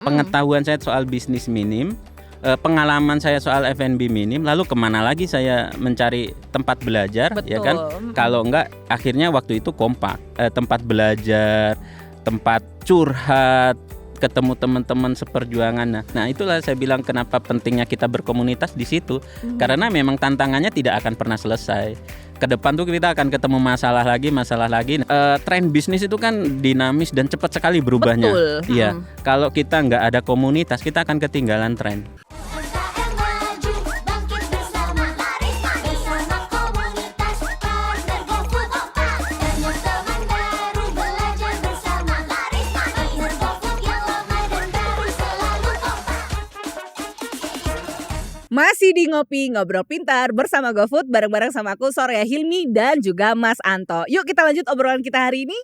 Pengetahuan saya soal bisnis minim, pengalaman saya soal F&B minim, lalu kemana lagi saya mencari tempat belajar, ya kan? Kalau enggak, akhirnya waktu itu kompak, tempat belajar, tempat curhat, ketemu teman-teman seperjuangan. Nah, itulah saya bilang kenapa pentingnya kita berkomunitas di situ, karena memang tantangannya tidak akan pernah selesai. Ke depan tuh kita akan ketemu masalah lagi. Tren bisnis itu kan dinamis dan cepat sekali berubahnya. Betul. Iya. Kalau kita nggak ada komunitas, kita akan ketinggalan tren. Masih di Ngopi Ngobrol Pintar bersama GoFood bareng-bareng sama aku Soraya Hilmi dan juga Mas Anto. Yuk kita lanjut obrolan kita hari ini.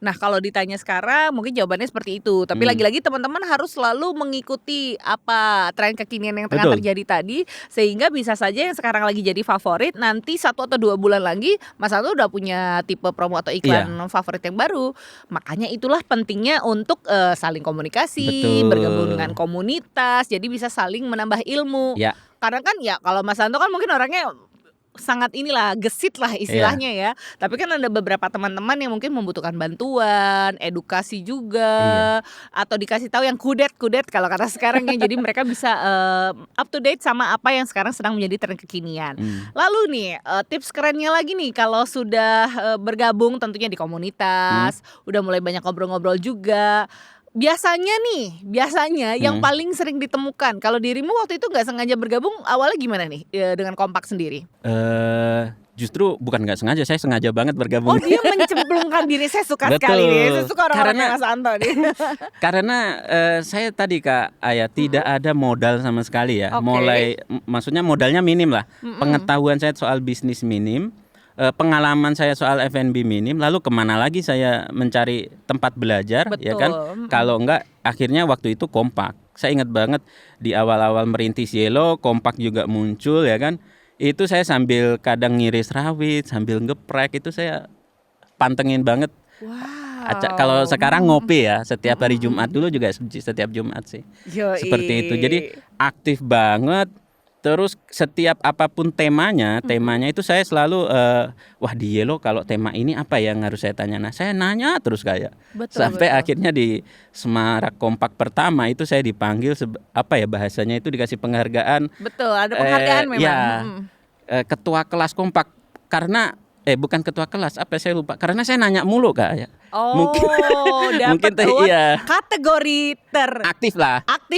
Nah, kalau ditanya sekarang mungkin jawabannya seperti itu. Tapi lagi-lagi teman-teman harus selalu mengikuti apa tren kekinian yang tengah terjadi tadi, sehingga bisa saja yang sekarang lagi jadi favorit nanti 1 atau 2 bulan lagi Mas Anto udah punya tipe promo atau iklan favorit yang baru. Makanya itulah pentingnya untuk saling komunikasi, bergabung dengan komunitas, jadi bisa saling menambah ilmu. Karena kan ya kalau Mas Anto kan mungkin orangnya sangat gesit lah istilahnya ya. Tapi kan ada beberapa teman-teman yang mungkin membutuhkan bantuan, edukasi juga, atau dikasih tahu yang kudet kalau kata sekarang ya. Jadi mereka bisa up to date sama apa yang sekarang sedang menjadi tren kekinian. Lalu nih tips kerennya lagi nih kalau sudah bergabung tentunya di komunitas, udah mulai banyak ngobrol-ngobrol juga. Biasanya yang paling sering ditemukan, kalau dirimu waktu itu nggak sengaja bergabung, awalnya gimana nih dengan Kompak sendiri? Justru bukan nggak sengaja, saya sengaja banget bergabung. Oh, dia mencemplungkan diri, saya suka sekali nih. Saya suka orang-orang Mas Anto nih. Karena saya tadi Kak Aya tidak ada modal sama sekali ya. Maksudnya modalnya minim lah. Pengetahuan saya soal bisnis minim. Pengalaman saya soal F&B minim, lalu kemana lagi saya mencari tempat belajar, ya kan? Kalau enggak, akhirnya waktu itu kompak. Saya ingat banget di awal-awal merintis Yellow, kompak juga muncul, ya kan? Itu saya sambil kadang ngiris rawit, sambil ngeprek, itu saya pantengin banget. Kalau sekarang ngopi ya, setiap hari Jumat, dulu juga setiap Jumat sih. Seperti itu, jadi aktif banget. Terus setiap apapun temanya itu saya selalu wah di Yellow kalau tema ini apa yang harus saya tanya. Nah, saya nanya terus sampai akhirnya di Semarak Kompak pertama itu saya dipanggil bahasanya itu dikasih penghargaan. Betul, ada penghargaan memang. Ketua kelas Kompak karena bukan ketua kelas, saya lupa. Karena saya nanya mulu Kak ya. Mungkin kategori aktif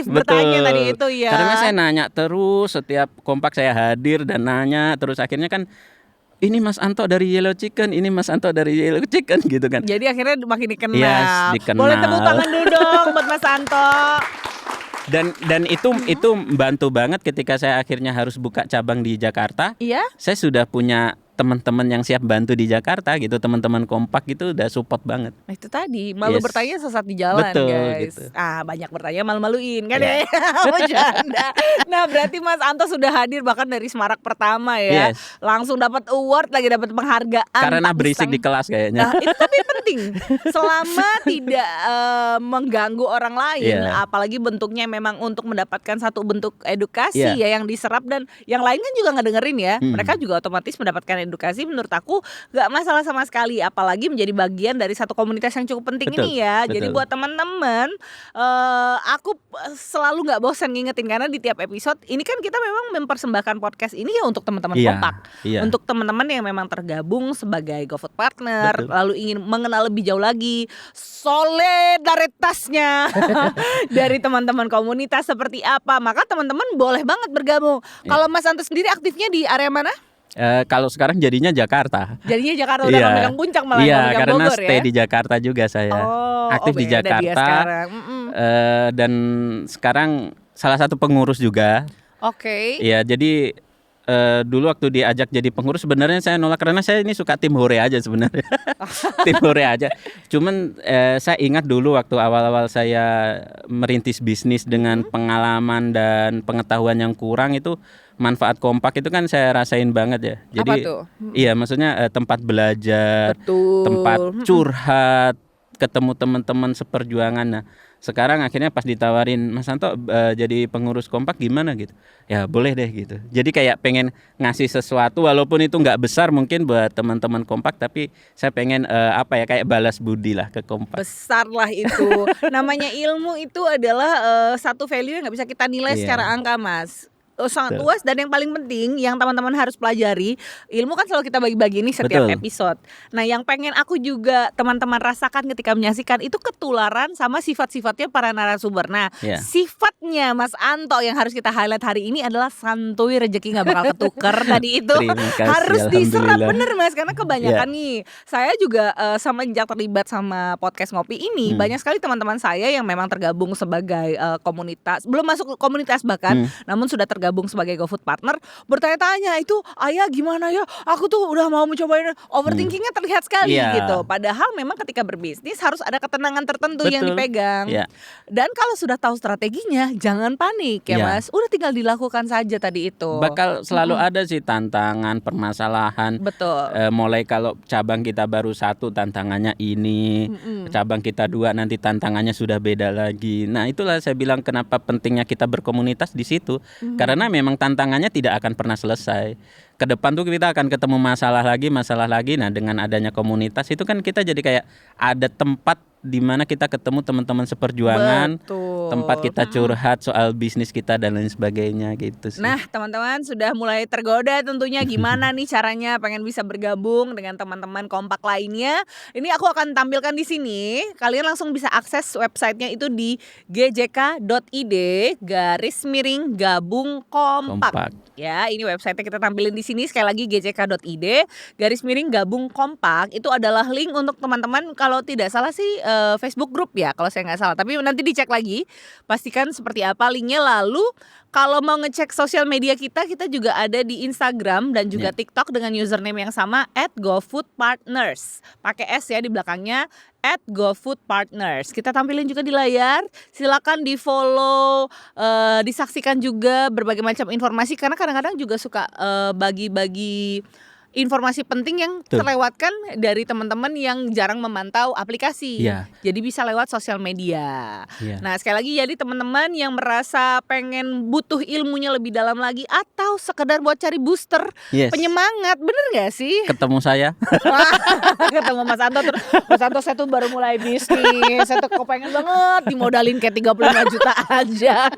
Betul. Bertanya tadi itu ya. Karena saya nanya terus, setiap Kompak saya hadir dan nanya terus, akhirnya kan ini Mas Anto dari Yellow Chicken, ini Mas Anto dari Yellow Chicken gitu kan. Jadi akhirnya makin dikenal. Dikenal. Boleh tepuk tangan dulu dong buat Mas Anto. Dan itu membantu banget ketika saya akhirnya harus buka cabang di Jakarta. Saya sudah punya teman-teman yang siap bantu di Jakarta gitu, teman-teman Kompak gitu udah support banget. Nah, itu tadi malu bertanya sesat di jalan. Betul, guys. Gitu. Banyak bertanya malu-maluin kan ya. Bercanda. Nah, berarti Mas Anto sudah hadir bahkan dari Semarak pertama ya. Langsung dapat award, lagi dapat penghargaan. Karena berisik di kelas kayaknya. Nah, itu tapi penting. Selama tidak mengganggu orang lain, apalagi bentuknya memang untuk mendapatkan satu bentuk edukasi ya yang diserap, dan yang lain kan juga ngedengerin ya. Mereka juga otomatis mendapatkan edukasi. Menurut aku gak masalah sama sekali, apalagi menjadi bagian dari satu komunitas yang cukup penting ini ya. Jadi buat teman-teman, aku selalu gak bosan ngingetin, karena di tiap episode ini kan kita memang mempersembahkan podcast ini ya untuk teman-teman Kompak, untuk teman-teman yang memang tergabung sebagai GoFood partner, lalu ingin mengenal lebih jauh lagi solidaritasnya dari teman-teman komunitas seperti apa, maka teman-teman boleh banget bergabung. Kalau Mas Anto sendiri aktifnya di area mana? Kalau sekarang jadinya Jakarta. Jadinya Jakarta, udah gak megang Puncak malah, gak megang karena Bogor ya. Stay di Jakarta juga saya. Aktif di Jakarta. Dan sekarang salah satu pengurus juga. Iya, jadi dulu waktu diajak jadi pengurus sebenarnya saya nolak, karena saya ini suka tim hore aja sebenarnya. Tim hore aja. Cuman saya ingat dulu waktu awal-awal saya merintis bisnis dengan pengalaman dan pengetahuan yang kurang, itu manfaat Kompak itu kan saya rasain banget ya. Jadi apa tuh? Iya, maksudnya tempat belajar, tempat curhat, ketemu teman-teman seperjuangan. Nah, Sekarang akhirnya pas ditawarin Mas Anto jadi pengurus Kompak gimana gitu. Ya boleh deh gitu. Jadi kayak pengen ngasih sesuatu walaupun itu nggak besar mungkin buat teman-teman Kompak, tapi saya pengen kayak balas budi lah ke Kompak. Besar lah itu. Namanya ilmu itu adalah satu value yang nggak bisa kita nilai secara angka, Mas. Sangat luas, dan yang paling penting yang teman-teman harus pelajari, ilmu kan selalu kita bagi-bagi nih setiap episode. Nah, yang pengen aku juga teman-teman rasakan ketika menyaksikan itu ketularan sama sifat-sifatnya para narasumber. Nah, sifatnya Mas Anto yang harus kita highlight hari ini adalah santuy, rezeki nggak bakal ketuker. Tadi itu harus diserap bener Mas, karena kebanyakan nih saya juga semenjak terlibat sama podcast ngopi ini banyak sekali teman-teman saya yang memang tergabung sebagai komunitas, belum masuk komunitas bahkan, namun sudah tergabung sebagai GoFood partner, bertanya-tanya itu ayah gimana ya, aku tuh udah mau mencobain, overthinkingnya terlihat sekali gitu. Padahal memang ketika berbisnis harus ada ketenangan tertentu yang dipegang. Dan kalau sudah tahu strateginya jangan panik ya Mas, udah tinggal dilakukan saja tadi itu. Bakal selalu ada sih tantangan, permasalahan. Betul. Mulai kalau cabang kita baru 1 tantangannya ini, cabang kita 2 nanti tantangannya sudah beda lagi. Nah itulah saya bilang kenapa pentingnya kita berkomunitas di situ. Karena memang tantangannya tidak akan pernah selesai. Ke depan tuh kita akan ketemu masalah lagi. Nah dengan adanya komunitas itu kan kita jadi kayak ada tempat di mana kita ketemu teman-teman seperjuangan. Betul. Tempat kita curhat soal bisnis kita dan lain sebagainya gitu sih. Nah teman-teman sudah mulai tergoda tentunya gimana nih caranya pengen bisa bergabung dengan teman-teman Kompak lainnya. Ini aku akan tampilkan di sini. Kalian langsung bisa akses websitenya itu di gjk.id/gabung Kompak. Ya, ini website kita tampilin di sini sekali lagi, gjk.id/gabung Kompak. Itu adalah link untuk teman-teman, kalau tidak salah sih Facebook group ya, kalau saya nggak salah. Tapi nanti dicek lagi, pastikan seperti apa linknya. Lalu kalau mau ngecek sosial media kita juga ada di Instagram dan juga TikTok dengan username yang sama @GoFoodPartners. Pakai S ya di belakangnya, @GoFoodPartners. Kita tampilin juga di layar. Silakan di follow, disaksikan juga berbagai macam informasi, karena kadang-kadang juga suka bagi-bagi informasi penting yang terlewatkan dari teman-teman yang jarang memantau aplikasi. Jadi bisa lewat sosial media. Nah sekali lagi, jadi teman-teman yang merasa pengen butuh ilmunya lebih dalam lagi, atau sekedar buat cari booster penyemangat, bener gak sih? Ketemu saya. Ketemu Mas Anto terus, Mas Anto saya tuh baru mulai bisnis, saya tuh pengen banget dimodalin kayak 35 juta aja.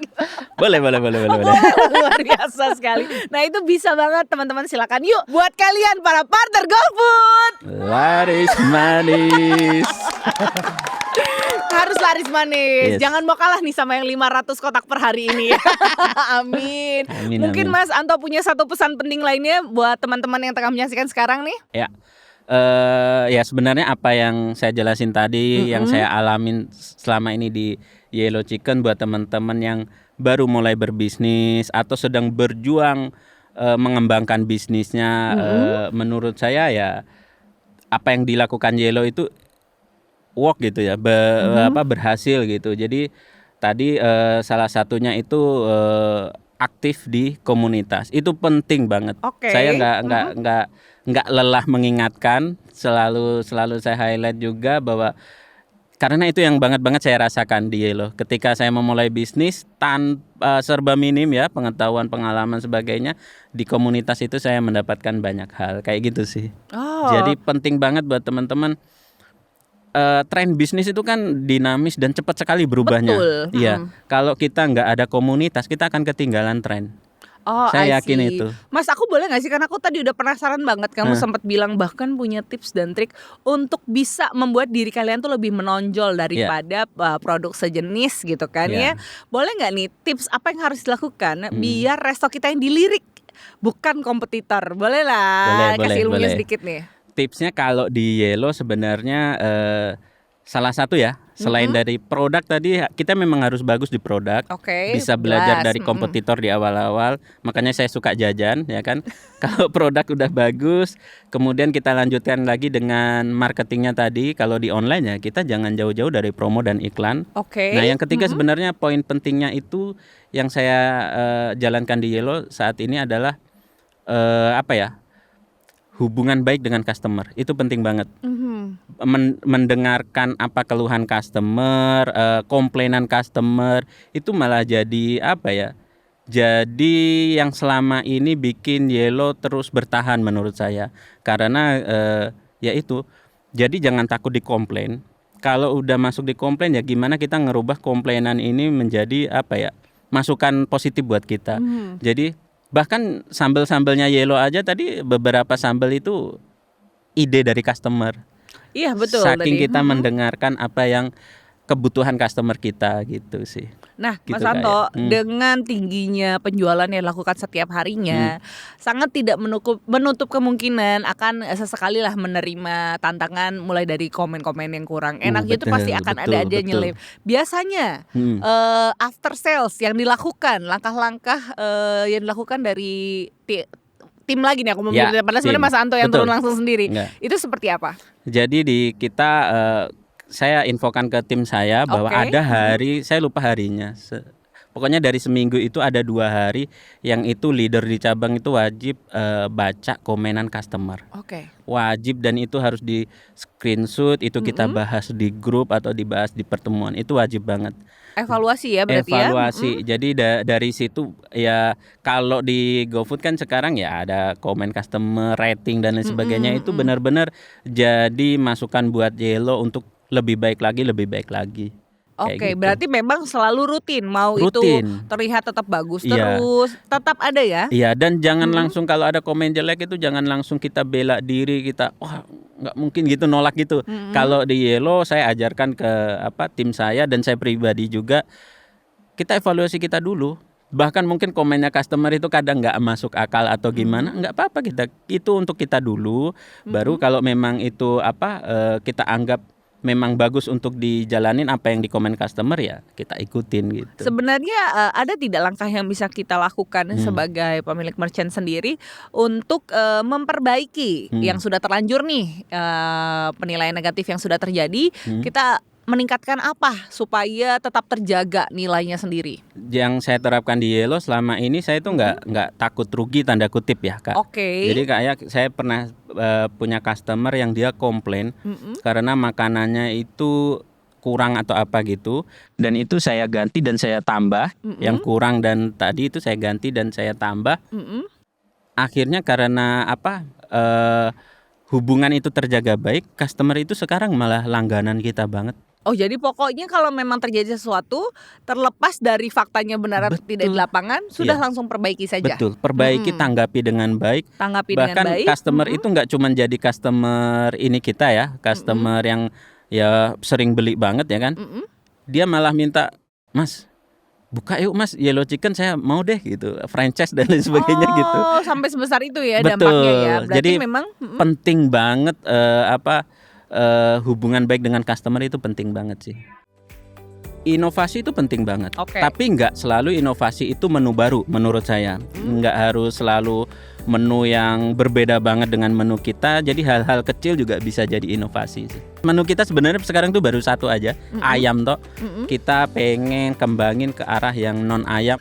Boleh. Luar biasa sekali. Nah itu bisa banget teman-teman, silakan yuk buat kalian para partner GoFood. Laris manis. Harus laris manis. Jangan mau kalah nih sama yang 500 kotak per hari ini. Amin. Mungkin Mas Anto punya satu pesan penting lainnya buat teman-teman yang tengah menyaksikan sekarang nih. Ya sebenarnya apa yang saya jelasin tadi, yang saya alamin selama ini di Yellow Chicken, buat teman-teman yang baru mulai berbisnis atau sedang berjuang mengembangkan bisnisnya, menurut saya ya apa yang dilakukan Yellow itu work gitu ya, berhasil gitu. Jadi tadi salah satunya itu aktif di komunitas, itu penting banget. Saya nggak lelah mengingatkan, selalu saya highlight juga bahwa karena itu yang banget saya rasakan di Yellow. Ketika saya memulai bisnis tanpa serba minim ya, pengetahuan, pengalaman sebagainya, di komunitas itu saya mendapatkan banyak hal kayak gitu sih. Jadi penting banget buat teman-teman. Tren bisnis itu kan dinamis dan cepat sekali berubahnya. Betul. Iya. Kalau kita nggak ada komunitas, kita akan ketinggalan tren. Saya yakin itu. Mas, aku boleh gak sih, karena aku tadi udah penasaran banget. Kamu sempat bilang bahkan punya tips dan trik untuk bisa membuat diri kalian tuh lebih menonjol daripada produk sejenis gitu kan ya. Boleh gak nih tips apa yang harus dilakukan biar resto kita yang dilirik, bukan kompetitor? Boleh lah, kasih ilmunya sedikit nih. Tipsnya kalau di Yellow sebenarnya salah satu ya, selain dari produk tadi, kita memang harus bagus di produk. Bisa belajar dari kompetitor di awal-awal. Makanya saya suka jajan ya kan. Kalau produk udah bagus, kemudian kita lanjutkan lagi dengan marketingnya tadi. Kalau di online ya kita jangan jauh-jauh dari promo dan iklan. Nah yang ketiga sebenarnya poin pentingnya itu yang saya jalankan di Yellow saat ini adalah hubungan baik dengan customer itu penting banget. Mendengarkan apa keluhan customer, komplainan customer itu malah jadi apa ya? Jadi yang selama ini bikin Yellow terus bertahan menurut saya. Karena ya itu. Jadi jangan takut dikomplain. Kalau udah masuk di komplain ya gimana kita ngerubah komplainan ini menjadi apa ya? Masukan positif buat kita. Jadi bahkan sambal-sambalnya Yellow aja tadi beberapa sambal itu ide dari customer. Iya betul. Saking tadi. kita mendengarkan apa yang kebutuhan customer kita gitu sih. Nah, Gitu Mas Anto, kayak. dengan tingginya penjualan yang dilakukan setiap harinya, sangat tidak menutup kemungkinan akan sesekali lah menerima tantangan mulai dari komen-komen yang kurang enak itu Betul, pasti akan ada aja betul. nyelip. Biasanya after sales yang dilakukan, langkah-langkah yang dilakukan dari tim lagi nih aku Ya, padahal sebenarnya tim. Mas Anto yang Betul. turun langsung sendiri. Enggak. Itu seperti apa? Jadi di kita saya infokan ke tim saya bahwa Oke. ada hari, saya lupa harinya. Pokoknya dari seminggu itu ada 2 hari yang itu leader di cabang itu wajib baca komenan customer. Oke. Wajib dan itu harus di screenshot, itu kita bahas di grup atau dibahas di pertemuan. Itu wajib banget. Evaluasi ya berarti Evaluasi. Jadi dari situ ya kalau di GoFood kan sekarang ya ada komen customer, rating dan lain sebagainya itu benar-benar jadi masukan buat Yellow untuk lebih baik lagi. Kayak Oke, gitu. berarti memang selalu rutin, mau itu Rutin. terlihat tetap bagus Iya. terus, tetap ada ya? Iya, dan jangan langsung kalau ada komen jelek itu jangan langsung kita bela diri, kita wah nggak mungkin gitu, nolak gitu. Kalau di Yellow saya ajarkan ke tim saya dan saya pribadi juga, kita evaluasi kita dulu. Bahkan mungkin komennya customer itu kadang nggak masuk akal atau gimana, nggak apa-apa, kita itu untuk kita dulu. Baru kalau memang itu kita anggap memang bagus untuk dijalanin apa yang di komen customer ya kita ikutin gitu. Sebenarnya ada tidak langkah yang bisa kita lakukan sebagai pemilik merchant sendiri untuk memperbaiki yang sudah terlanjur nih penilaian negatif yang sudah terjadi, kita meningkatkan apa supaya tetap terjaga nilainya sendiri? Yang saya terapkan di Yellow selama ini saya itu nggak takut rugi tanda kutip ya Kak. Oke. Jadi kayak saya pernah punya customer yang dia komplain karena makanannya itu kurang atau apa gitu, dan itu saya ganti dan saya tambah yang kurang, dan tadi itu saya ganti dan saya tambah. Akhirnya karena hubungan itu terjaga baik, customer itu sekarang malah langganan kita banget. Oh, jadi pokoknya kalau memang terjadi sesuatu terlepas dari faktanya benar atau tidak di lapangan, sudah Iya. langsung perbaiki saja. Betul, perbaiki, tanggapi dengan baik. Tanggapi dengan Bahkan baik. customer itu nggak cuma jadi customer ini kita ya, customer yang ya sering beli banget ya kan. Dia malah minta, "Mas, buka yuk Mas Yellow Chicken, saya mau deh gitu, franchise dan lain sebagainya gitu." Oh, sampai sebesar itu ya Betul. dampaknya ya. Berarti Jadi memang penting banget hubungan baik dengan customer itu penting banget sih. Inovasi itu penting banget. Oke. Tapi nggak selalu inovasi itu menu baru menurut saya. Nggak harus selalu menu yang berbeda banget dengan menu kita. Jadi hal-hal kecil juga bisa jadi inovasi sih. Menu kita sebenarnya sekarang tuh baru satu aja, ayam toh. Kita pengen kembangin ke arah yang non ayam.